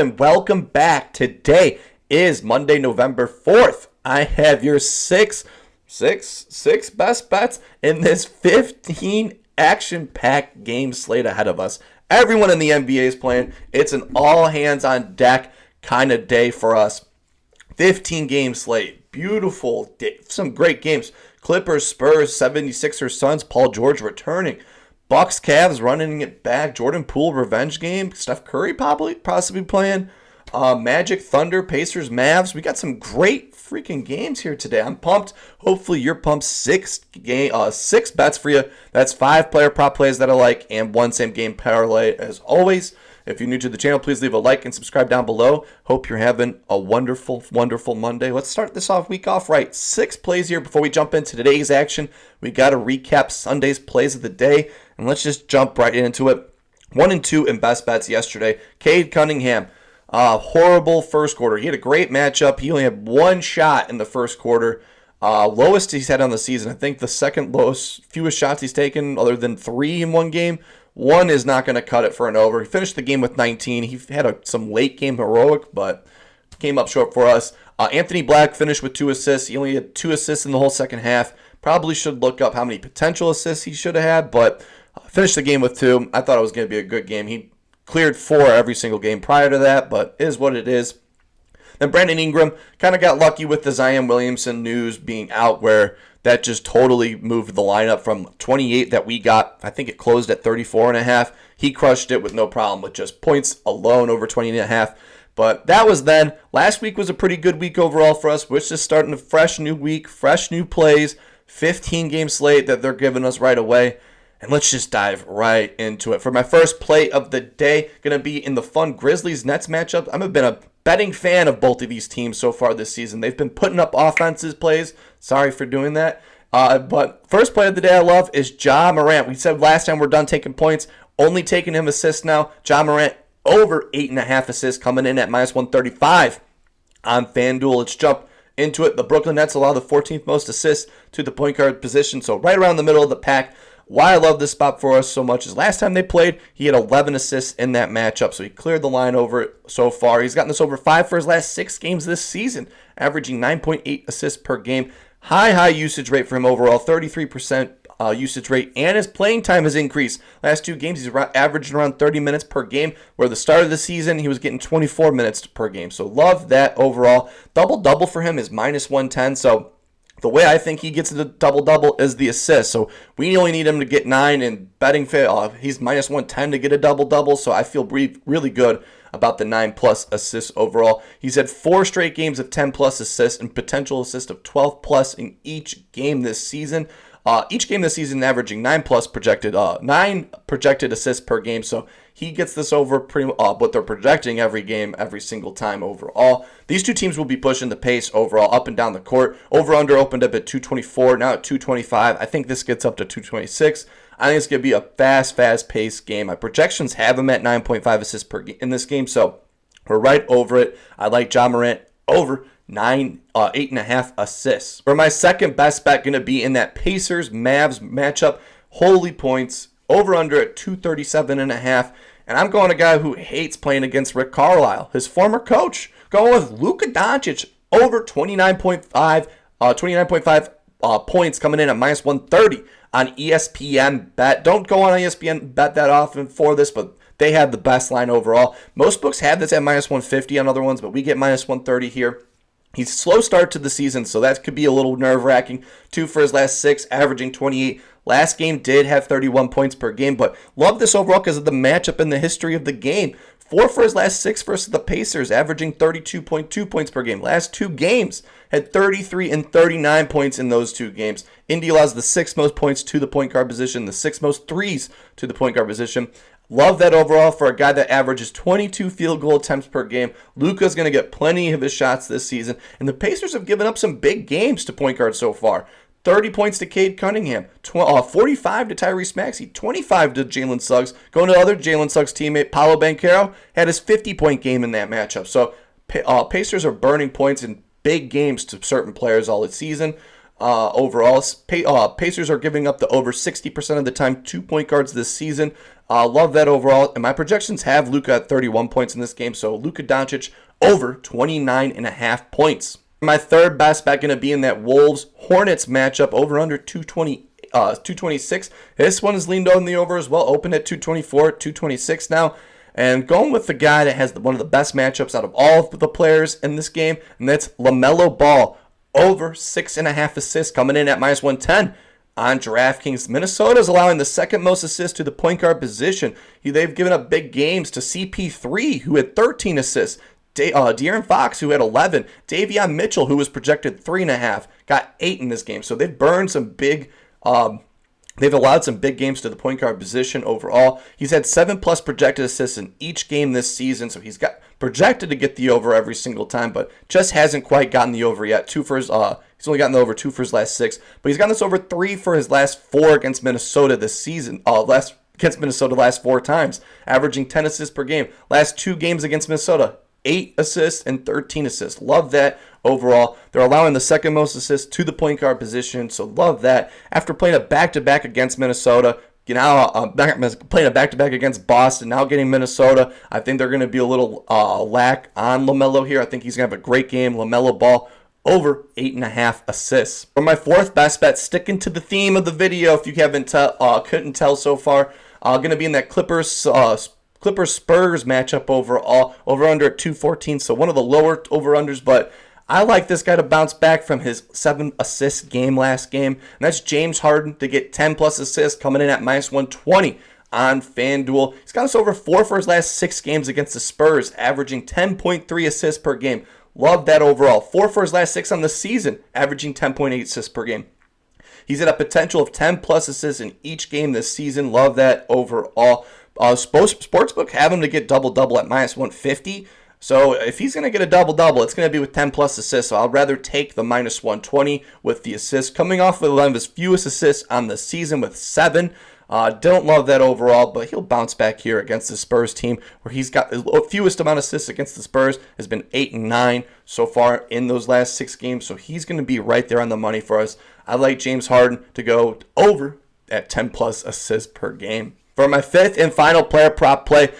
and welcome back. Today is Monday, November 4th. I have your six best bets in this 15 action-packed game slate ahead of us. Everyone in the NBA is playing. It's an all-hands-on-deck kind of day for us. 15-game slate. Beautiful day. Some great games. Clippers, Spurs, 76ers, Suns, Paul George returning. Bucks, Cavs running it back. Jordan Poole revenge game. Steph Curry possibly playing. Magic, Thunder, Pacers, Mavs. We got some great freaking games here today. I'm pumped. Hopefully you're pumped. Six bets for you. That's 5 player prop plays that I like and 1 same game parlay as always. If you're new to the channel, please leave a like and subscribe down below. Hope you're having a wonderful, wonderful Monday. Let's start this week off right. 6 plays here before we jump into today's action. We got to recap Sunday's plays of the day, and let's just jump right into it. 1 and 2 in best bets yesterday. Cade Cunningham, horrible first quarter. He had a great matchup. He only had 1 shot in the first quarter. Lowest he's had on the season. I think the second lowest, fewest shots he's taken other than 3 in one game. 1 is not going to cut it for an over. He finished the game with 19. He had some late game heroic, but came up short for us. Anthony Black finished with 2 assists. He only had 2 assists in the whole second half. Probably should look up how many potential assists he should have had, but finished the game with 2. I thought it was going to be a good game. He cleared 4 every single game prior to that, but it is what it is. Then Brandon Ingram kind of got lucky with the Zion Williamson news being out, where that just totally moved the lineup from 28 that we got. I think it closed at 34.5. He crushed it with no problem with just points alone over 20.5. But that was then. Last week was a pretty good week overall for us. We're just starting a fresh new week, fresh new plays, 15-game slate that they're giving us right away. And let's just dive right into it. For my first play of the day, going to be in the fun Grizzlies-Nets matchup. I've been a betting fan of both of these teams so far this season. They've been putting up offensive plays. Sorry for doing that. But first play of the day I love is Ja Morant. We said last time we're done taking points, only taking him assists now. Ja Morant over 8.5 assists coming in at minus 135 on FanDuel. Let's jump into it. The Brooklyn Nets allow the 14th most assists to the point guard position, so right around the middle of the pack. Why I love this spot for us so much is last time they played, he had 11 assists in that matchup, so he cleared the line over it so far. He's gotten this over 5 for his last 6 games this season, averaging 9.8 assists per game. High usage rate for him overall, 33% usage rate, and his playing time has increased. Last 2 games, he's averaging around 30 minutes per game, where the start of the season, he was getting 24 minutes per game. So love that overall. Double-double for him is minus 110, so the way I think he gets the double-double is the assist. So we only need him to get 9, and betting he's minus 110 to get a double-double. So I feel really good about the 9-plus assists overall. He's had 4 straight games of 10-plus assists and potential assist of 12-plus in each game this season. Each game this season averaging 9 projected assists per game. So he gets this over what they're projecting every game, every single time overall. These 2 teams will be pushing the pace overall up and down the court. Over-under opened up at 224, now at 225. I think this gets up to 226. I think it's going to be a fast-paced game. My projections have him at 9.5 assists per game in this game, so we're right over it. I like Ja Morant over 8.5 assists. For my second best bet, going to be in that Pacers-Mavs matchup. Holy points, over-under at 237.5. And I'm going a guy who hates playing against Rick Carlisle, his former coach. Going with Luka Doncic, over 29.5 points coming in at minus 130 on ESPN Bet. Don't go on ESPN Bet that often for this, but they have the best line overall. Most books have this at minus 150 on other ones, but we get minus 130 here. He's slow start to the season, so that could be a little nerve-wracking. 2 for his last 6, averaging 28. Last game did have 31 points per game, but love this overall because of the matchup and the history of the game. 4 for his last 6 versus the Pacers, averaging 32.2 points per game. Last 2 games had 33 and 39 points in those 2 games. Indy allows the 6th most points to the point guard position, the 6th most threes to the point guard position. Love that overall for a guy that averages 22 field goal attempts per game. Luka's going to get plenty of his shots this season. And the Pacers have given up some big games to point guard so far. 30 points to Cade Cunningham, 45 to Tyrese Maxey, 25 to Jalen Suggs. Going to other Jalen Suggs teammate, Paolo Banchero, had his 50-point game in that matchup. So Pacers are burning points in big games to certain players all this season. overall. Pacers are giving up the over 60% of the time to point guards this season. Love that overall. And my projections have Luka at 31 points in this game. So Luka Doncic over 29.5 points. My third best bet going to be in that Wolves-Hornets matchup, over under 226. This one is leaned on the over as well. Open at 224, 226 now. And going with the guy that has one of the best matchups out of all of the players in this game, and that's LaMelo Ball. Over 6.5 assists coming in at minus 110 on DraftKings. Minnesota is allowing the second most assists to the point guard position. They've given up big games to CP3, who had 13 assists. De'Aaron Fox, who had 11. Davion Mitchell, who was projected 3.5, got 8 in this game. So they've burned some big... They've allowed some big games to the point guard position overall. He's had 7+ projected assists in each game this season, so he's got projected to get the over every single time, but just hasn't quite gotten the over yet. He's only gotten the over 2 for his last 6, but he's gotten this over 3 for his last 4 against Minnesota this season. Against Minnesota last 4 times, averaging 10 assists per game. Last 2 games against Minnesota, 8 assists and 13 assists. Love that overall. They're allowing the second most assists to the point guard position, so love that. After playing a back-to-back against Minnesota, playing a back-to-back against Boston, now getting Minnesota, I think they're going to be a little lack on LaMelo here. I think he's going to have a great game. LaMelo Ball over 8.5 assists. For my fourth best bet, sticking to the theme of the video, if you couldn't tell so far, going to be in that Clippers Spurs matchup overall, over under at 214, so one of the lower over unders, but I like this guy to bounce back from his 7 assist game last game, and that's James Harden to get 10+ assists, coming in at minus 120 on FanDuel. He's got us over 4 for his last 6 games against the Spurs, averaging 10.3 assists per game. Love that overall. 4 for his last 6 on the season, averaging 10.8 assists per game. He's at a potential of 10+ assists in each game this season. Love that overall. Sportsbook have him to get double-double at minus 150. So if he's going to get a double-double, it's going to be with 10+ assists. So I'd rather take the minus 120 with the assists. Coming off with one of his fewest assists on the season with 7. Don't love that overall, but he'll bounce back here against the Spurs team, where he's got the fewest amount of assists against the Spurs has been 8 and 9 so far in those last 6 games. So he's going to be right there on the money for us. I like James Harden to go over at 10+ assists per game. For my fifth and final player prop play,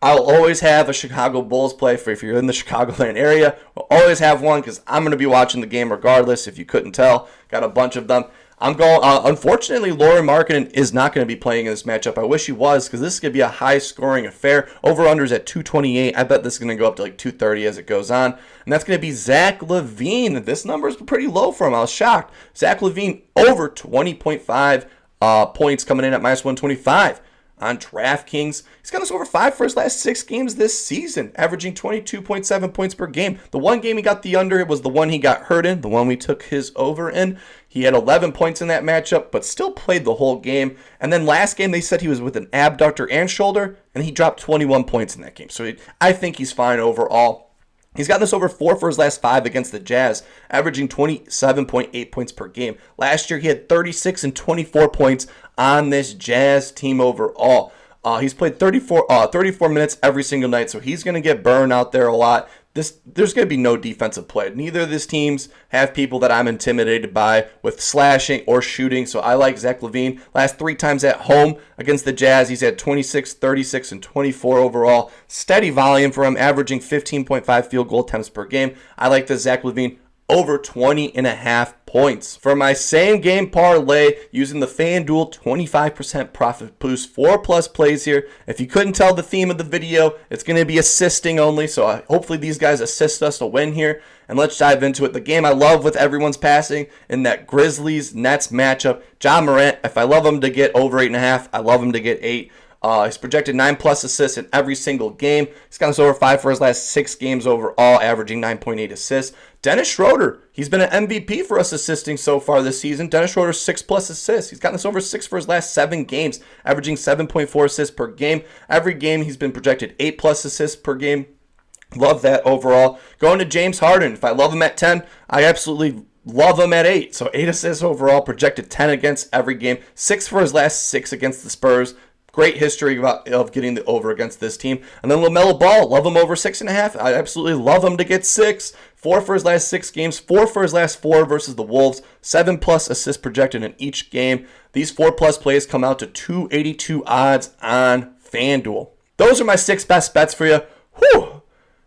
I'll always have a Chicago Bulls play for if you're in the Chicagoland area. We'll always have one because I'm going to be watching the game regardless, if you couldn't tell. Got a bunch of them. I'm going. Unfortunately, Lauri Markkanen is not going to be playing in this matchup. I wish he was, because this is going to be a high-scoring affair. Over-unders at 228. I bet this is going to go up to like 230 as it goes on. And that's going to be Zach LaVine. This number is pretty low for him. I was shocked. Zach LaVine over 20.5 points, coming in at minus 125. On DraftKings, he's got us over 5 for his last 6 games this season, averaging 22.7 points per game. The one game he got the under, it was the one he got hurt in, the one we took his over in. He had 11 points in that matchup, but still played the whole game. And then last game, they said he was with an abductor and shoulder, and he dropped 21 points in that game. So I think he's fine overall. He's gotten this over 4 for his last 5 against the Jazz, averaging 27.8 points per game. Last year, he had 36 and 24 points on this Jazz team overall. He's played 34 minutes every single night, so he's going to get burned out there a lot. There's going to be no defensive play. Neither of these teams have people that I'm intimidated by with slashing or shooting, so I like Zach LaVine. Last 3 times at home against the Jazz, he's had 26, 36, and 24 overall. Steady volume for him, averaging 15.5 field goal attempts per game. I like the Zach LaVine over 20.5 points. For my same game parlay, using the FanDuel 25% profit boost, 4+ plays here. If you couldn't tell the theme of the video, it's going to be assisting only, so hopefully these guys assist us to win here. And let's dive into it. The game I love with everyone's passing in that Grizzlies-Nets matchup. Ja Morant, if I love him to get over 8.5, I love him to get 8. He's projected 9+ assists in every single game. He's got us over 5 for his last 6 games overall, averaging 9.8 assists. Dennis Schroeder, he's been an MVP for us assisting so far this season. Dennis Schroeder, 6+ assists. He's gotten us over 6 for his last 7 games, averaging 7.4 assists per game. Every game he's been projected 8+ assists per game. Love that overall. Going to James Harden, if I love him at 10, I absolutely love him at 8. So 8 assists overall, projected 10 against every game. 6 for his last 6 against the Spurs. Great history of getting the over against this team. And then LaMelo Ball, love him over 6.5. I absolutely love him to get 6. 4 for his last 6 games, 4 for his last 4 versus the Wolves, 7+ assists projected in each game. These 4+ plays come out to 282 odds on FanDuel. Those are my 6 best bets for you. Whew!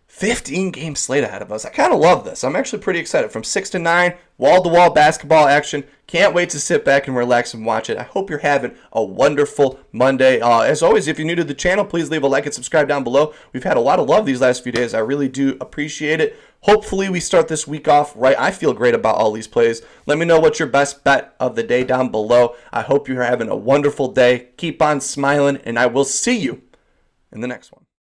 15 game slate ahead of us. I kind of love this. I'm actually pretty excited. From 6 to 9, wall-to-wall basketball action. Can't wait to sit back and relax and watch it. I hope you're having a wonderful Monday. As always, if you're new to the channel, please leave a like and subscribe down below. We've had a lot of love these last few days. I really do appreciate it. Hopefully, we start this week off right. I feel great about all these plays. Let me know what's your best bet of the day down below. I hope you're having a wonderful day. Keep on smiling, and I will see you in the next one.